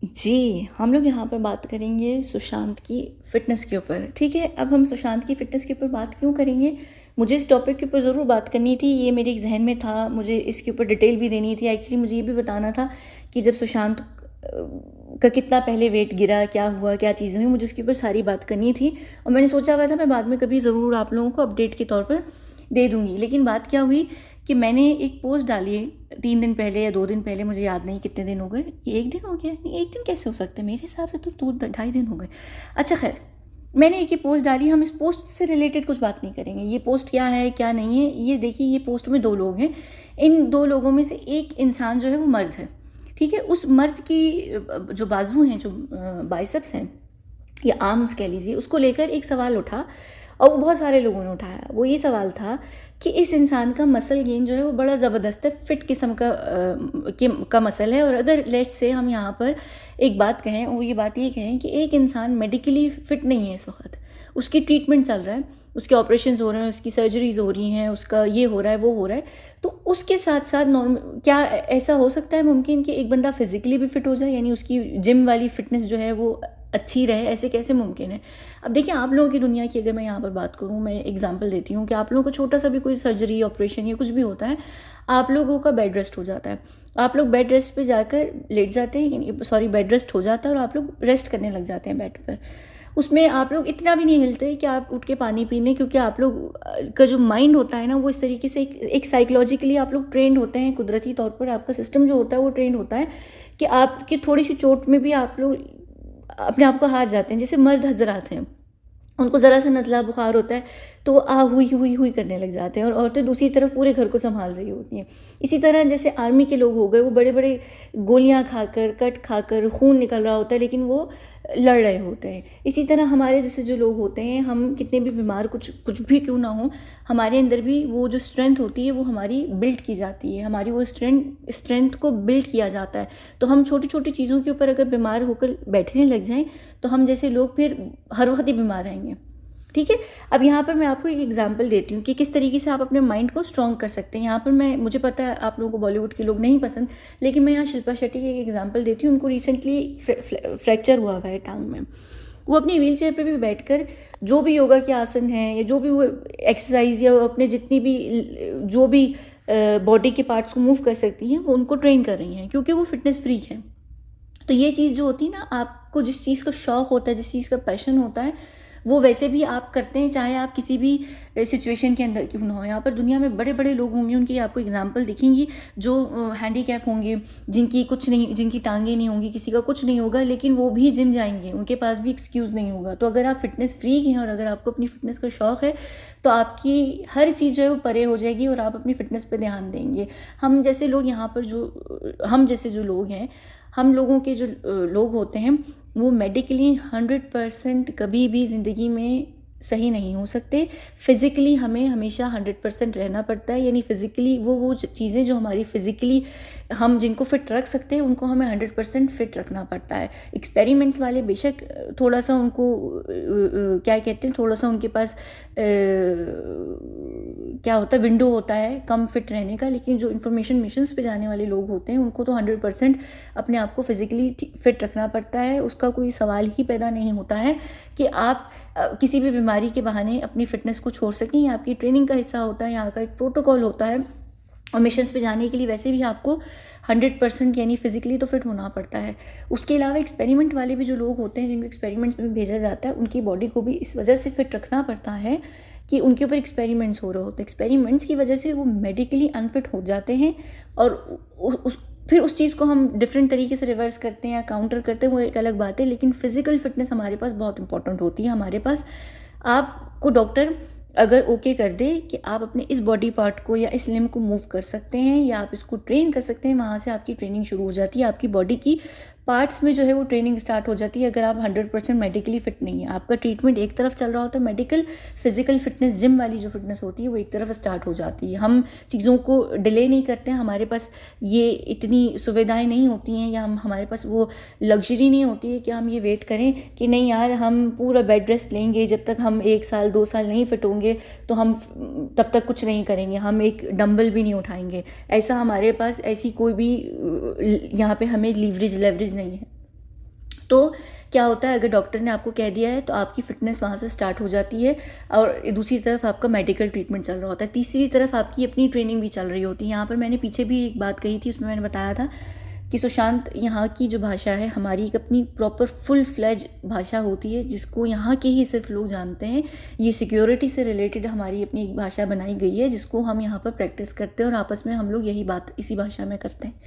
जी, हम लोग यहाँ पर बात करेंगे सुशांत की फ़िटनेस के ऊपर, ठीक है? अब हम सुशांत की फ़िटनेस के ऊपर बात क्यों करेंगे? मुझे इस टॉपिक के ऊपर ज़रूर बात करनी थी, ये मेरे ज़हन में था, मुझे इसके ऊपर डिटेल भी देनी थी। एक्चुअली मुझे ये भी बताना था कि जब सुशांत का कितना पहले वेट गिरा, क्या हुआ, क्या चीज़ें हुई, मुझे उसके ऊपर सारी बात करनी थी और मैंने सोचा हुआ था मैं बाद में कभी ज़रूर आप लोगों को अपडेट के तौर पर दे दूँगी। लेकिन बात क्या हुई कि मैंने एक पोस्ट डाली है 3 दिन पहले या 2 दिन पहले, मुझे याद नहीं कितने दिन हो गए। ये 1 दिन हो गया? नहीं, 1 दिन कैसे हो सकता है? मेरे हिसाब से तो 2 ढाई दिन हो गए। अच्छा ख़ैर, मैंने एक ये पोस्ट डाली, हम इस पोस्ट से रिलेटेड कुछ बात नहीं करेंगे। ये पोस्ट क्या है, क्या नहीं है, ये देखिए, ये पोस्ट में 2 लोग हैं। इन 2 लोगों में से एक इंसान जो है वो मर्द है, ठीक है? उस मर्द की जो बाजू हैं, जो बाइसेप्स हैं या आर्म्स कह लीजिए, उसको लेकर एक सवाल उठा और वो बहुत सारे लोगों ने उठाया। वो ये सवाल था कि इस इंसान का मसल गेन जो है वो बड़ा ज़बरदस्त है, फिट किस्म का मसल है। और अगर लेट्स से हम यहाँ पर एक बात कहें, वो ये बात ये कहें कि एक इंसान मेडिकली फिट नहीं है इस वक्त, उसकी ट्रीटमेंट चल रहा है, उसके ऑपरेशंस हो रहे हैं, उसकी सर्जरीज हो रही हैं, उसका ये हो रहा है, वो हो रहा है, तो उसके साथ साथ नॉर्मल क्या ऐसा हो सकता है मुमकिन कि एक बंदा फिजिकली भी फिट हो जाए, यानी उसकी जिम वाली फिटनेस जो है वो अच्छी रहे? ऐसे कैसे मुमकिन है? अब देखिए, आप लोगों की दुनिया की अगर मैं यहाँ पर बात करूँ, मैं एग्जांपल देती हूँ कि आप लोगों को छोटा सा भी कोई सर्जरी, ऑपरेशन या कुछ भी होता है, आप लोगों का बेड रेस्ट हो जाता है। आप लोग बेड रेस्ट पे जाकर लेट जाते हैं, सॉरी, बेड रेस्ट हो जाता है और आप लोग रेस्ट करने लग जाते हैं बेड पर। उसमें आप लोग इतना भी नहीं हिलते कि आप उठ के पानी पी लें, क्योंकि आप लोग का जो माइंड होता है ना, वो इस तरीके से एक साइकोलॉजिकली आप लोग ट्रेंड होते हैं, कुदरती तौर पर आपका सिस्टम जो होता है वो ट्रेंड होता है कि आपकी थोड़ी सी चोट में भी आप लोग अपने आप को हार जाते हैं। जैसे मर्द हजरात हैं, उनको ज़रा सा नज़ला बुखार होता है तो वो हुई हुई हुई करने लग जाते हैं और औरतें दूसरी तरफ पूरे घर को संभाल रही होती हैं। इसी तरह जैसे आर्मी के लोग हो गए, वो बड़े बड़े गोलियां खाकर, कट खाकर, खून निकल रहा होता है, लेकिन वो लड़ रहे होते हैं। इसी तरह हमारे जैसे जो लोग होते हैं, हम कितने भी बीमार कुछ कुछ भी क्यों ना हो, हमारे अंदर भी वो जो स्ट्रेंथ होती है वो हमारी बिल्ड की जाती है, हमारी वो स्ट्रेंथ को बिल्ड किया जाता है। तो हम छोटी छोटी चीज़ों के ऊपर अगर बीमार होकर बैठने लग जाएं तो हम जैसे लोग फिर हर वक्त ही बीमार रहेंगे, ठीक है? अब यहाँ पर मैं आपको एक एग्जांपल देती हूँ कि किस तरीके से आप अपने माइंड को स्ट्रॉन्ग कर सकते हैं। यहाँ पर मुझे पता है आप लोगों को बॉलीवुड के लोग नहीं पसंद, लेकिन मैं यहाँ शिल्पा शेट्टी की एक एग्जांपल देती हूँ। उनको रिसेंटली फ्रैक्चर हुआ है टांग में। वो अपनी व्हील चेयर पर भी बैठकर जो भी योगा के आसन हैं या जो भी वो एक्सरसाइज या अपने जितनी भी जो भी बॉडी के पार्ट्स को मूव कर सकती हैं, वो उनको ट्रेन कर रही हैं, क्योंकि वो फिटनेस फ्रीक हैं। तो ये चीज़ जो होती है ना, आपको जिस चीज़ का शौक़ होता है, जिस चीज़ का पैशन होता है, वो वैसे भी आप करते हैं, चाहे आप किसी भी सिचुएशन के अंदर क्यों ना हो। यहाँ पर दुनिया में बड़े बड़े लोग होंगे, उनकी आपको एग्जांपल दिखेंगी, जो हैंडीकैप होंगे, जिनकी कुछ नहीं, जिनकी टांगें नहीं होंगी, किसी का कुछ नहीं होगा, लेकिन वो भी जिम जाएंगे, उनके पास भी एक्सक्यूज़ नहीं होगा। तो अगर आप फिटनेस फ्रीक हैं और अगर आपको अपनी फिटनेस का शौक़ है, तो आपकी हर चीज़ जो है वो परे हो जाएगी और आप अपनी फिटनेस पर ध्यान देंगे। हम जैसे लोग यहाँ पर हम जैसे जो लोग हैं, हम लोगों के जो लोग होते हैं, वो मेडिकली 100% कभी भी ज़िंदगी में सही नहीं हो सकते। फिज़िकली हमें हमेशा 100% रहना पड़ता है, यानी फ़िज़िकली वो चीज़ें जो हमारी फ़िज़िकली हम जिनको फ़िट रख सकते हैं, उनको हमें 100% फ़िट रखना पड़ता है। एक्सपेरिमेंट्स वाले बेशक थोड़ा सा उनको क्या कहते हैं, थोड़ा सा उनके पास क्या होता है, विंडो होता है कम फिट रहने का, लेकिन जो इन्फॉर्मेशन मिशंस पे जाने वाले लोग होते हैं, उनको तो 100% अपने आप को फिज़िकली फिट रखना पड़ता है। उसका कोई सवाल ही पैदा नहीं होता है कि आप किसी भी बीमारी के बहाने अपनी फ़िटनेस को छोड़ सकें। ये आपकी ट्रेनिंग का हिस्सा होता है, यहाँ का एक प्रोटोकॉल होता है। और मिशंस पे जाने के लिए वैसे भी आपको 100% यानी फिज़िकली तो फिट होना पड़ता है। उसके अलावा एक्सपेरिमेंट वाले भी जो लोग होते हैं, जिनको एक्सपेरिमेंट में भेजा जाता है, उनकी बॉडी को भी इस वजह से फिट रखना पड़ता है कि उनके ऊपर एक्सपेरिमेंट्स हो रहे होते हैं। एक्सपेरिमेंट्स की वजह से वो मेडिकली अनफिट हो जाते हैं और फिर उस चीज़ को हम डिफरेंट तरीके से रिवर्स करते हैं या काउंटर करते हैं, वो एक अलग बात है। लेकिन फिज़िकल फिटनेस हमारे पास बहुत इंपॉर्टेंट होती है। हमारे पास आपको डॉक्टर अगर ओके कर दे कि आप अपने इस बॉडी पार्ट को या इस लिम्ब को मूव कर सकते हैं या आप इसको ट्रेन कर सकते हैं, वहाँ से आपकी ट्रेनिंग शुरू हो जाती है। आपकी बॉडी की पार्ट्स में जो है वो ट्रेनिंग स्टार्ट हो जाती है। अगर आप 100% मेडिकली फिट नहीं है, आपका ट्रीटमेंट एक तरफ चल रहा होता है, मेडिकल फिजिकल फिटनेस जिम वाली जो फिटनेस होती है वो एक तरफ स्टार्ट हो जाती है। हम चीज़ों को डिले नहीं करते हैं, हमारे पास ये इतनी सुविधाएं नहीं होती हैं या हमारे पास वो लग्जरी नहीं होती है कि हम ये वेट करें कि नहीं यार, हम पूरा बेड रेस्ट लेंगे जब तक हम 1 साल 2 साल नहीं फिट होंगे, तो हम तब तक कुछ नहीं करेंगे, हम एक डंबल भी नहीं उठाएंगे। ऐसा हमारे पास ऐसी कोई भी यहाँ पे हमें लीवरेज नहीं है। तो क्या होता है, अगर डॉक्टर ने आपको कह दिया है तो आपकी फ़िटनेस वहाँ से स्टार्ट हो जाती है, और दूसरी तरफ आपका मेडिकल ट्रीटमेंट चल रहा होता है, तीसरी तरफ आपकी अपनी ट्रेनिंग भी चल रही होती है। यहाँ पर मैंने पीछे भी एक बात कही थी, उसमें मैंने बताया था कि सुशांत, यहाँ की जो भाषा है हमारी एक अपनी प्रॉपर फुल फ्लेज भाषा होती है, जिसको यहाँ के ही सिर्फ लोग जानते हैं। ये सिक्योरिटी से रिलेटेड हमारी अपनी एक भाषा बनाई गई है, जिसको हम यहाँ पर प्रैक्टिस करते हैं और आपस में हम लोग यही बात इसी भाषा में करते हैं।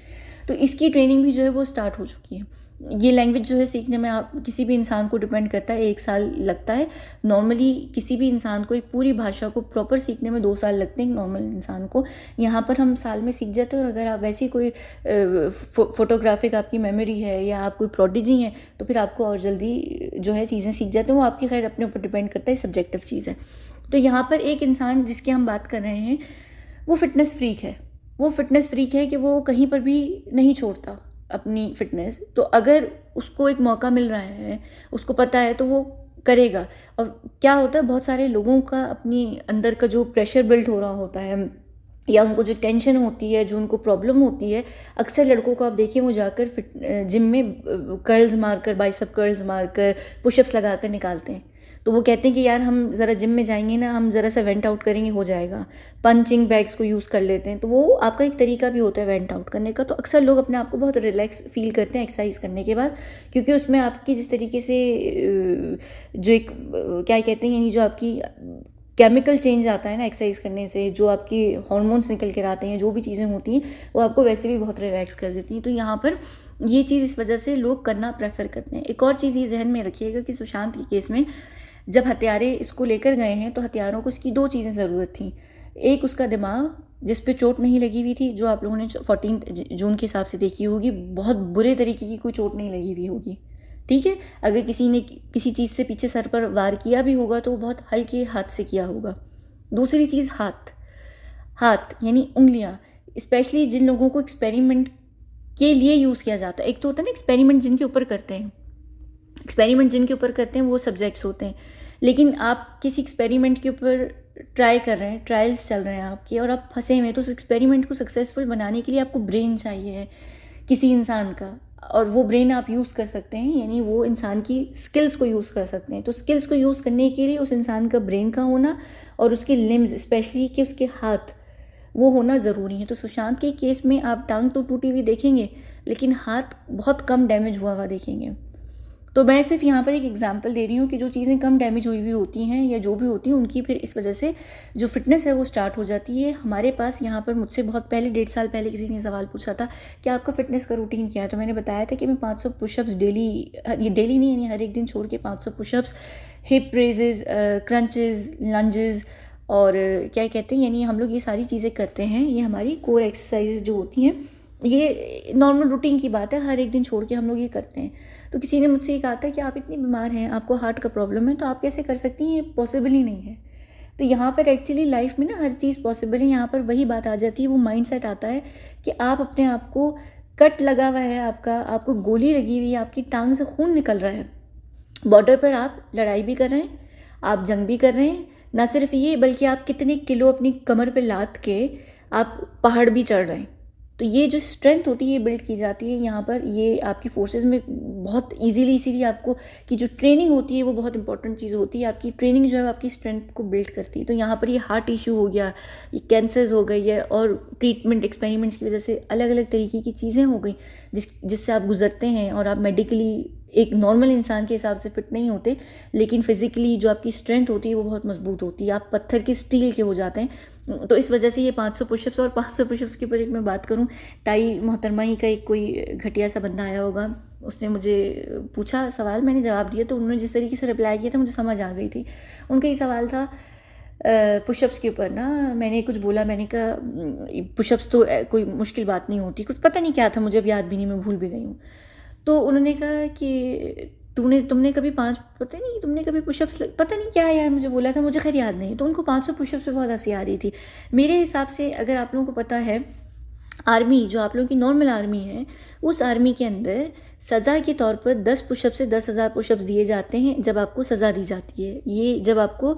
तो इसकी ट्रेनिंग भी जो है वो स्टार्ट हो चुकी है। ये लैंग्वेज जो है सीखने में आप किसी भी इंसान को डिपेंड करता है, 1 साल लगता है नॉर्मली। किसी भी इंसान को एक पूरी भाषा को प्रॉपर सीखने में 2 साल लगते हैं, नॉर्मल इंसान को। यहाँ पर हम साल में सीख जाते हैं, और अगर आप वैसी कोई फोटोग्राफिक आपकी मेमोरी है या आप कोई प्रोडिजी हैं तो फिर आपको और जल्दी जो है चीज़ें सीख जाते हैं। वो आपकी खैर अपने ऊपर डिपेंड करता है, सब्जेक्टिव चीज़ है। तो यहाँ पर एक इंसान जिसकी हम बात कर रहे हैं वो फ़िटनेस फ्रीक है। वो फ़िटनेस फ्रीक है कि वो कहीं पर भी नहीं छोड़ता अपनी फ़िटनेस। तो अगर उसको एक मौका मिल रहा है, उसको पता है, तो वो करेगा। और क्या होता है, बहुत सारे लोगों का अपनी अंदर का जो प्रेशर बिल्ड हो रहा होता है, या उनको जो टेंशन होती है, जो उनको प्रॉब्लम होती है, अक्सर लड़कों को आप देखिए वो जाकर जिम में कर्ल्स मारकर, बाइसेप कर्ल्स मारकर, पुशअप्स लगाकर निकालते हैं। तो वो कहते हैं कि यार हम ज़रा जिम में जाएंगे ना, हम ज़रा सा वेंट आउट करेंगे, हो जाएगा। पंचिंग बैग्स को यूज़ कर लेते हैं, तो वो आपका एक तरीका भी होता है वेंट आउट करने का। तो अक्सर लोग अपने आप को बहुत रिलैक्स फील करते हैं एक्सरसाइज करने के बाद, क्योंकि उसमें आपकी जिस तरीके से जो एक क्या कहते हैं, यानी जो आपकी केमिकल चेंज आता है ना एक्सरसाइज करने से, जो आपकी हार्मोन्स निकल कर आते हैं, जो भी चीज़ें होती हैं वो आपको वैसे भी बहुत रिलैक्स कर देती हैं। तो यहाँ पर ये चीज़ इस वजह से लोग करना प्रेफर करते हैं। एक और चीज़ ये जहन में रखिएगा कि सुशांत के केस में जब हत्यारे इसको लेकर गए हैं तो हथियारों को इसकी 2 चीज़ें ज़रूरत थी। एक उसका दिमाग, जिस पे चोट नहीं लगी हुई थी, जो आप लोगों ने 14 जून के हिसाब से देखी होगी, बहुत बुरे तरीके की कोई चोट नहीं लगी हुई होगी, ठीक है। अगर किसी ने किसी चीज़ से पीछे सर पर वार किया भी होगा तो वो बहुत हल्के हाथ से किया होगा। दूसरी चीज़ हाथ यानी उंगलियां, स्पेशली जिन लोगों को एक्सपेरिमेंट के लिए यूज़ किया जाता है। एक तो होता है ना एक्सपेरिमेंट जिनके ऊपर करते हैं, वो सब्जेक्ट्स होते हैं। लेकिन आप किसी एक्सपेरिमेंट के ऊपर ट्राई कर रहे हैं, ट्रायल्स चल रहे हैं आपके, और आप फंसे हुए हैं, तो उस एक्सपेरिमेंट को सक्सेसफुल बनाने के लिए आपको ब्रेन चाहिए है किसी इंसान का, और वो ब्रेन आप यूज़ कर सकते हैं, यानी वो इंसान की स्किल्स को यूज़ कर सकते हैं। तो स्किल्स को यूज़ करने के लिए उस इंसान का ब्रेन का होना और उसके लिम्स, स्पेशली कि उसके हाथ, वो होना ज़रूरी है। तो सुशांत के केस में आप टांग तो टूटी हुई देखेंगे, लेकिन हाथ बहुत कम डैमेज हुआ हुआ देखेंगे। तो मैं सिर्फ यहाँ पर एक एग्जांपल दे रही हूँ कि जो चीज़ें कम डैमेज हुई हुई होती हैं या जो भी होती हैं, उनकी फिर इस वजह से जो फिटनेस है वो स्टार्ट हो जाती है। हमारे पास यहाँ पर मुझसे बहुत पहले 1.5 साल पहले किसी ने सवाल पूछा था कि आपका फिटनेस का रूटीन क्या है, तो मैंने बताया था कि मैं 500 पुशअप्स डेली, ये डेली नहीं यानी हर एक दिन छोड़ के 500 pushups, hip raises, crunches, lunges, और क्या कहते हैं, यानी हम लोग ये सारी चीज़ें करते हैं। ये हमारी कोर एक्सरसाइज जो होती हैं, ये नॉर्मल रूटीन की बात है, हर एक दिन छोड़ के हम लोग ये करते हैं। तो किसी ने मुझसे ये कहा था कि आप इतनी बीमार हैं, आपको हार्ट का प्रॉब्लम है, तो आप कैसे कर सकती हैं, ये पॉसिबल ही नहीं है। तो यहाँ पर एक्चुअली लाइफ में ना हर चीज़ पॉसिबल है। यहाँ पर वही बात आ जाती है, वो माइंडसेट आता है कि आप अपने आप को, कट लगा हुआ है आपको गोली लगी हुई है, आपकी टांग से खून निकल रहा है, बॉर्डर पर आप लड़ाई भी कर रहे हैं, आप जंग भी कर रहे हैं, ना सिर्फ ये बल्कि आप कितने किलो अपनी कमर पे लाद के आप पहाड़ भी चढ़ रहे हैं। तो ये जो स्ट्रेंथ होती है ये बिल्ड की जाती है यहाँ पर, ये आपकी फोर्सेस में बहुत इजीली, इसीलिए आपको की जो ट्रेनिंग होती है वो बहुत इंपॉर्टेंट चीज़ होती है। आपकी ट्रेनिंग जो है आपकी स्ट्रेंथ को बिल्ड करती है। तो यहाँ पर ये हार्ट इशू हो गया, ये कैंसर्स हो गई है, और ट्रीटमेंट एक्सपेरिमेंट्स की वजह से अलग अलग तरीके की चीज़ें हो गई जिससे आप गुजरते हैं, और आप मेडिकली एक नॉर्मल इंसान के हिसाब से फिट नहीं होते, लेकिन फिजिकली जो आपकी स्ट्रेंथ होती है वो बहुत मजबूत होती है, आप पत्थर के स्टील के हो जाते हैं। तो इस वजह से ये 500 पुशअप्स, और 500 पुशअप्स के ऊपर एक मैं बात करूँ, ताई मोहतरमा ही का एक कोई घटिया सा बंदा आया होगा, उसने मुझे पूछा सवाल, मैंने जवाब दिया, तो उन्होंने जिस तरीके से रिप्लाई किया था मुझे समझ आ गई थी। उनका ये सवाल था पुशअप्स के ऊपर ना, मैंने कुछ बोला, मैंने कहा पुशअप्स तो कोई मुश्किल बात नहीं होती, कुछ पता नहीं क्या था, मुझे अब याद भी नहीं, मैं भूल भी गई हूँ। तो उन्होंने कहा कि तुमने कभी पता नहीं तुमने कभी पुशअप्स, पता नहीं क्या यार मुझे बोला था, मुझे खैर याद नहीं। तो उनको 500 पुशअप्स पे बहुत हंसी आ रही थी। मेरे हिसाब से अगर आप लोगों को पता है, आर्मी जो आप लोगों की नॉर्मल आर्मी है उस आर्मी के अंदर सज़ा के तौर पर 10 पुशअप से 10,000 पुशअप्स दिए जाते हैं जब आपको सज़ा दी जाती है। ये जब आपको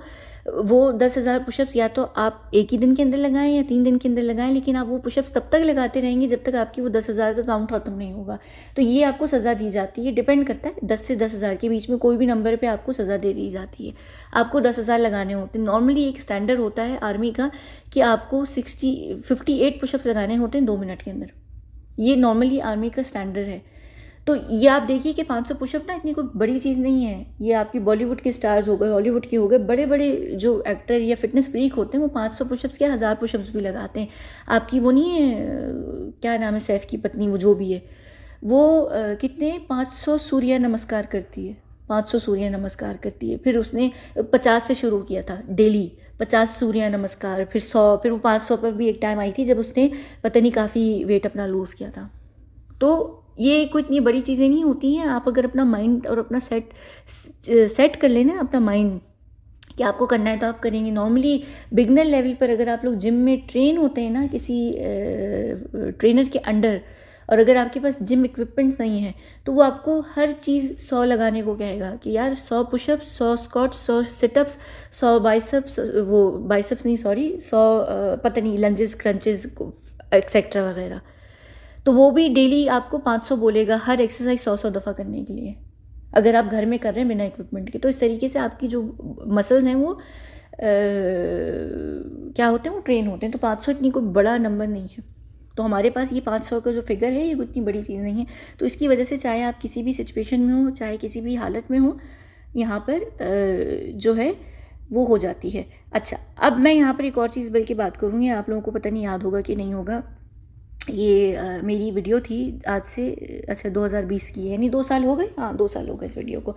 वो 10,000 पुशअप्स या तो आप एक ही दिन के अंदर लगाएं या 3 दिन के अंदर लगाएं, लेकिन आप वो पुशअप्स तब तक लगाते रहेंगे जब तक आपकी वो 10,000 का काउंट ख़त्म नहीं होगा। तो ये आपको सज़ा दी जाती है, डिपेंड करता है 10 से 10,000 के बीच में कोई भी नंबर पे आपको सज़ा दे दी जाती है। आपको 10,000 लगाने होते हैं। नॉर्मली एक स्टैंडर्ड होता है आर्मी का कि आपको 58 पुशअप्स लगाने होते हैं 2 मिनट के अंदर। ये नॉर्मली आर्मी का स्टैंडर्ड है। तो ये आप देखिए कि 500 पुशअप ना इतनी कोई बड़ी चीज़ नहीं है। ये आपकी बॉलीवुड के स्टार्स हो गए, हॉलीवुड के हो गए, बड़े बड़े जो एक्टर या फिटनेस फ्रीक होते हैं वो 500 पुशअप्स क्या 1000 पुशअप्स भी लगाते हैं। आपकी वो नहीं है क्या नाम है सैफ की पत्नी, वो जो भी है वो कितने 500 सूर्य नमस्कार करती है, 500 सूर्य नमस्कार करती है। फिर उसने 50 से शुरू किया था डेली, 50 सूर्य नमस्कार, फिर 100, फिर वो 500 पर भी एक टाइम आई थी जब उसने पता नहीं काफ़ी वेट अपना लूज़ किया था। तो ये कोई इतनी बड़ी चीज़ें नहीं होती हैं। आप अगर अपना माइंड और अपना सेट कर लेना अपना माइंड कि आपको करना है तो आप करेंगे। नॉर्मली बिगनर लेवल पर अगर आप लोग जिम में ट्रेन होते हैं ना किसी ट्रेनर के अंडर, और अगर आपके पास जिम इक्विपमेंट्स नहीं है तो वो आपको हर चीज़ 100 लगाने को कहेगा कि यार 100 पुशअप्स, 100 स्क्वाट्स, 100 सिटअप्स, 100 बाइसेप्स, वो बाइसेप्स नहीं सॉरी 100 पता नहीं लंजेस, क्रंचेस एक्सेट्रा वगैरह। तो वो भी डेली आपको 500 बोलेगा हर एक्सरसाइज 100 दफ़ा करने के लिए, अगर आप घर में कर रहे हैं बिना इक्विपमेंट के। तो इस तरीके से आपकी जो मसल्स हैं वो क्या होते हैं, वो ट्रेन होते हैं। तो 500 इतनी कोई बड़ा नंबर नहीं है। तो हमारे पास ये 500 का जो फिगर है ये इतनी बड़ी चीज़ नहीं है। तो इसकी वजह से चाहे आप किसी भी सिचुएशन में हो, चाहे किसी भी हालत में हो, यहाँ पर जो है वो हो जाती है। अच्छा, अब मैं यहाँ पर एक और चीज़ बल्कि बात करूँगी, आप लोगों को पता नहीं याद होगा कि नहीं होगा। ये मेरी वीडियो थी आज से 2020 की है, यानी 2 साल हो गए, हाँ 2 साल हो गए इस वीडियो को।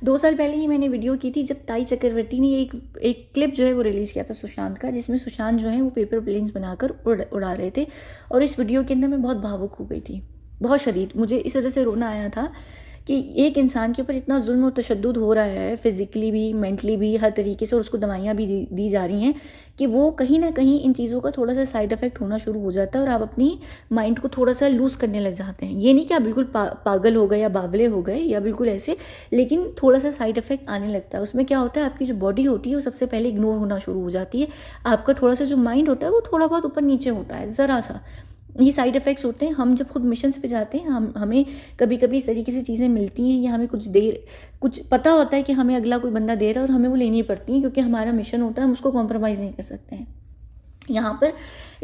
2 साल पहले ही मैंने वीडियो की थी जब ताई चक्रवर्ती ने एक क्लिप जो है वो रिलीज़ किया था सुशांत का, जिसमें सुशांत जो है वो पेपर प्लेन्स बनाकर उड़ा रहे थे। और इस वीडियो के अंदर मैं बहुत भावुक हो गई थी, बहुत शदीद। मुझे इस वजह से रोना आया था कि एक इंसान के ऊपर इतना जुल्म और तशद्दुद हो रहा है, फिज़िकली भी, मेंटली भी, हर तरीके से, और उसको दवाइयाँ भी दी जा रही हैं कि वो कहीं ना कहीं इन चीज़ों का थोड़ा सा साइड इफ़ेक्ट होना शुरू हो जाता है और आप अपनी माइंड को थोड़ा सा लूज़ करने लग जाते हैं। ये नहीं कि आप बिल्कुल पागल हो गए या बावले हो गए या बिल्कुल ऐसे, लेकिन थोड़ा सा साइड इफ़ेक्ट आने लगता है। उसमें क्या होता है, आपकी जो बॉडी होती है वो सबसे पहले इग्नोर होना शुरू हो जाती है। आपका थोड़ा सा जो माइंड होता है वो थोड़ा बहुत ऊपर नीचे होता है, ज़रा सा। ये साइड इफ़ेक्ट्स होते हैं। हम जब खुद मिशंस पे जाते हैं, हमें कभी कभी इस तरीके से चीज़ें मिलती हैं या हमें कुछ पता होता है कि हमें अगला कोई बंदा दे रहा है और हमें वो लेनी पड़ती है क्योंकि हमारा मिशन होता है, हम उसको कॉम्प्रोमाइज़ नहीं कर सकते हैं। यहाँ पर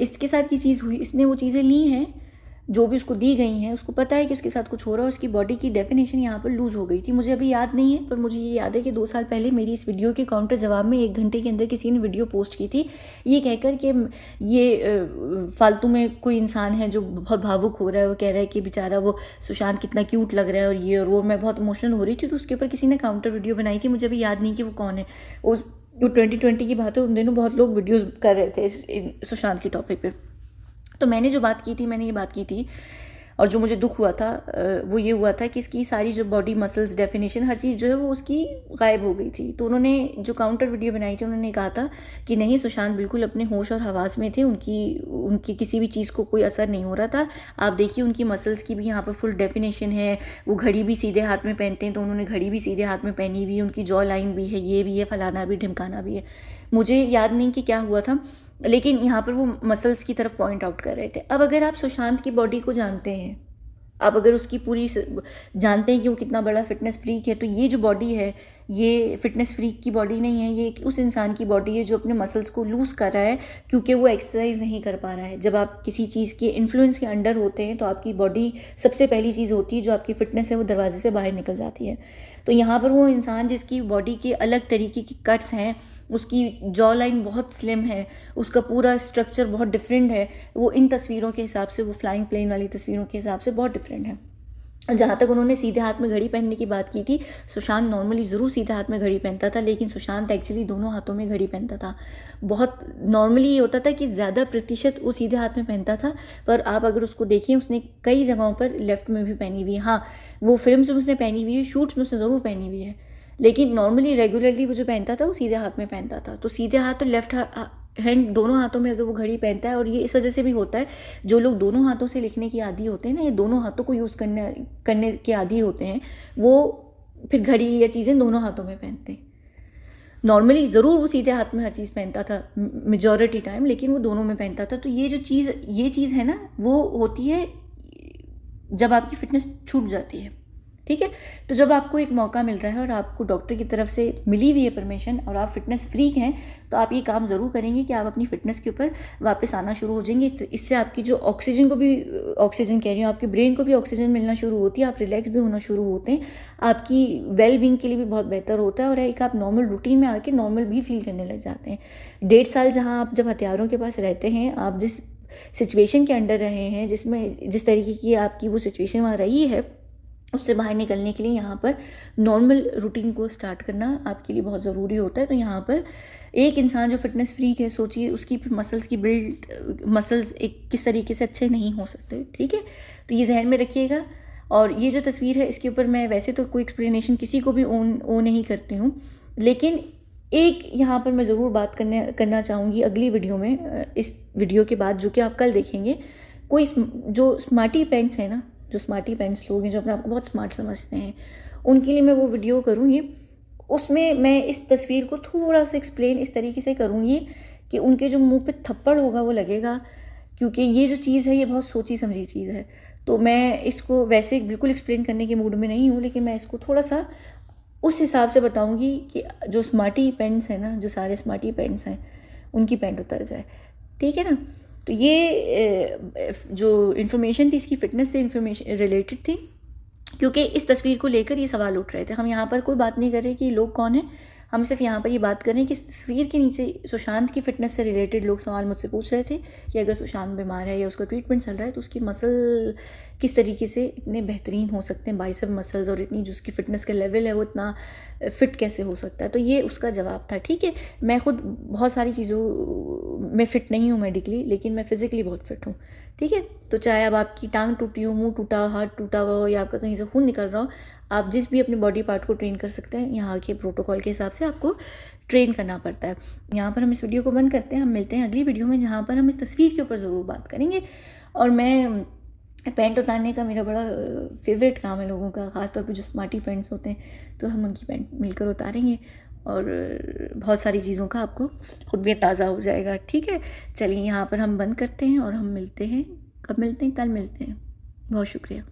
इसके साथ ये चीज़ हुई, इसने वो चीज़ें ली हैं जो भी उसको दी गई हैं, उसको पता है कि उसके साथ कुछ हो रहा है, उसकी बॉडी की डेफिनेशन यहाँ पर लूज़ हो गई थी। मुझे अभी याद नहीं है, पर मुझे ये याद है कि 2 साल पहले मेरी इस वीडियो के काउंटर जवाब में 1 घंटे के अंदर किसी ने वीडियो पोस्ट की थी ये कहकर कि ये फालतू में कोई इंसान है जो बहुत भावुक हो रहा है, वो कह रहा है कि बेचारा वो सुशांत कितना क्यूट लग रहा है और ये और वो। मैं बहुत इमोशनल हो रही थी, तो उसके ऊपर किसी ने काउंटर वीडियो बनाई थी। मुझे अभी याद नहीं कि वो कौन है। वो 2020 की बात है, उन दिनों बहुत लोग वीडियोज़ कर रहे थे सुशांत के टॉपिक पर। तो मैंने जो बात की थी, मैंने ये बात की थी, और जो मुझे दुख हुआ था वो ये हुआ था कि इसकी सारी जो बॉडी मसल्स डेफिनेशन हर चीज़ जो है वो उसकी गायब हो गई थी। तो उन्होंने जो काउंटर वीडियो बनाई थी, उन्होंने कहा था कि नहीं, सुशांत बिल्कुल अपने होश और हवास में थे, उनकी किसी भी चीज़ को कोई असर नहीं हो रहा था। आप देखिए उनकी मसल्स की भी यहाँ पर फुल डेफिनेशन है। वो घड़ी भी सीधे हाथ में पहनते हैं, तो उन्होंने घड़ी भी सीधे हाथ में पहनी हुई है, उनकी जॉ लाइन भी है, ये भी है, फलाना भी, ढिमकाना भी है। मुझे याद नहीं कि क्या हुआ था, लेकिन यहाँ पर वो मसल्स की तरफ पॉइंट आउट कर रहे थे। अब अगर आप सुशांत की बॉडी को जानते हैं, आप अगर उसकी पूरी जानते हैं कि वो कितना बड़ा फिटनेस फ्रीक है, तो ये जो बॉडी है ये फिटनेस फ्रीक की बॉडी नहीं है, ये उस इंसान की बॉडी है जो अपने मसल्स को लूज़ कर रहा है क्योंकि वो एक्सरसाइज नहीं कर पा रहा है। जब आप किसी चीज़ के इन्फ्लुएंस के अंडर होते हैं तो आपकी बॉडी सबसे पहली चीज़ होती है जो आपकी फिटनेस है वो दरवाजे से बाहर निकल जाती है। तो यहाँ पर वो इंसान जिसकी बॉडी के अलग तरीके की कट्स हैं, उसकी जॉ लाइन बहुत स्लिम है, उसका पूरा स्ट्रक्चर बहुत डिफरेंट है, वो इन तस्वीरों के हिसाब से, वो फ्लाइंग प्लेन वाली तस्वीरों के हिसाब से बहुत डिफरेंट है। जहाँ तक उन्होंने सीधे हाथ में घड़ी पहनने की बात की थी, सुशांत नॉर्मली ज़रूर सीधे हाथ में घड़ी पहनता था, लेकिन सुशांत एक्चुअली दोनों हाथों में घड़ी पहनता था। बहुत नॉर्मली ये होता था कि ज़्यादा प्रतिशत वो सीधे हाथ में पहनता था, पर आप अगर उसको देखिए उसने कई जगहों पर लेफ्ट में भी पहनी हुई है। हाँ, वो फिल्म में उसने पहनी हुई है, शूट्स में उसने ज़रूर पहनी हुई है, लेकिन नॉर्मली रेगुलरली वो जो पहनता था वो सीधे हाथ में पहनता था। तो सीधे हाथ तो हैंड दोनों हाथों में अगर वो घड़ी पहनता है, और ये इस वजह से भी होता है, जो लोग दोनों हाथों से लिखने की आदी होते हैं ना, ये दोनों हाथों को यूज़ करने के आदी होते हैं, वो फिर घड़ी या चीज़ें दोनों हाथों में पहनते हैं। नॉर्मली ज़रूर वो सीधे हाथ में हर चीज़ पहनता था मेजॉरिटी टाइम, लेकिन वो दोनों में पहनता था। तो ये चीज़ है ना, वो होती है जब आपकी फ़िटनेस छूट जाती है, ठीक है। तो जब आपको एक मौका मिल रहा है और आपको डॉक्टर की तरफ से मिली हुई है परमिशन, और आप फिटनेस फ्रीक हैं, तो आप ये काम ज़रूर करेंगे कि आप अपनी फ़िटनेस के ऊपर वापस आना शुरू हो जाएंगे। इससे आपकी जो ऑक्सीजन कह रही हूँ, आपके ब्रेन को भी ऑक्सीजन मिलना शुरू होती है, आप रिलैक्स भी होना शुरू होते हैं, आपकी वेल बींग के लिए भी बहुत बेहतर होता है, और एक आप नॉर्मल रूटीन में आके नॉर्मल भी फील करने लग जाते हैं। 1.5 साल जहाँ आप जब हथियारों के पास रहते हैं, आप जिस सिचुएशन के अंडर रहे हैं, जिस तरीके की आपकी वो सिचुएशन वहाँ रही है, उससे बाहर निकलने के लिए यहाँ पर नॉर्मल रूटीन को स्टार्ट करना आपके लिए बहुत ज़रूरी होता है। तो यहाँ पर एक इंसान जो फिटनेस फ्रीक है, सोचिए उसकी मसल्स एक किस तरीके से अच्छे नहीं हो सकते, ठीक है। तो ये जहन में रखिएगा। और ये जो तस्वीर है, इसके ऊपर मैं वैसे तो कोई एक्सप्लेनेशन किसी को भी ओ नहीं करती हूँ, लेकिन एक यहाँ पर मैं ज़रूर बात करना चाहूँगी अगली वीडियो में, इस वीडियो के बाद, जो कि आप कल देखेंगे। कोई जो स्मार्टी पैंट्स है ना, जो स्मार्टी पैंट्स लोग हैं, जो अपने आप को बहुत स्मार्ट समझते हैं, उनके लिए मैं वो वीडियो करूँगी। उसमें मैं इस तस्वीर को थोड़ा सा एक्सप्लेन इस तरीके से करूँगी कि उनके जो मुंह पे थप्पड़ होगा वो लगेगा, क्योंकि ये जो चीज़ है ये बहुत सोची समझी चीज़ है। तो मैं इसको वैसे बिल्कुल एक्सप्लेन करने के मूड में नहीं हूँ, लेकिन मैं इसको थोड़ा सा उस हिसाब से बताऊँगी कि जो स्मार्टी पैंट्स हैं ना, जो सारे स्मार्टी पैंट्स हैं, उनकी पैंट उतर जाए, ठीक है ना। तो ये जो इन्फॉर्मेशन थी, इसकी फ़िटनेस से इन्फॉर्मेशन रिलेटेड थी, क्योंकि इस तस्वीर को लेकर ये सवाल उठ रहे थे। हम यहाँ पर कोई बात नहीं कर रहे कि लोग कौन हैं, हम सिर्फ यहाँ पर ये बात कर रहे हैं कि इस तस्वीर के नीचे सुशांत की फ़िटनेस से रिलेटेड लोग सवाल मुझसे पूछ रहे थे कि अगर सुशांत बीमार है या उसका ट्रीटमेंट चल रहा है, तो उसकी मसल किस तरीके से इतने बेहतरीन हो सकते हैं, बाइसेप मसल्स, और इतनी जो उसकी फ़िटनेस का लेवल है वो इतना फ़िट कैसे हो सकता है। तो ये उसका जवाब था, ठीक है। मैं खुद बहुत सारी चीज़ों में फ़िट नहीं हूँ मेडिकली, लेकिन मैं फ़िज़िकली बहुत फ़िट हूँ, ठीक है। तो चाहे अब आपकी टांग टूटी हो, मुंह टूटा, हाथ टूटा हुआ हो, या आपका कहीं से खून निकल रहा हो, आप जिस भी अपने बॉडी पार्ट को ट्रेन कर सकते हैं, यहाँ के प्रोटोकॉल के हिसाब से आपको ट्रेन करना पड़ता है। यहाँ पर हम इस वीडियो को बंद करते हैं। हम मिलते हैं अगली वीडियो में, जहाँ पर हम इस तस्वीर के ऊपर ज़रूर बात करेंगे। और मैं पैंट उतारने का मेरा बड़ा फेवरेट काम है लोगों का, ख़ासतौर पे जो स्मार्टी पैंट्स होते हैं, तो हम उनकी पैंट मिलकर उतारेंगे, और बहुत सारी चीज़ों का आपको खुद भी ताज़ा हो जाएगा, ठीक है। चलिए यहाँ पर हम बंद करते हैं, और हम मिलते हैं, कब मिलते हैं? कल मिलते हैं। बहुत शुक्रिया।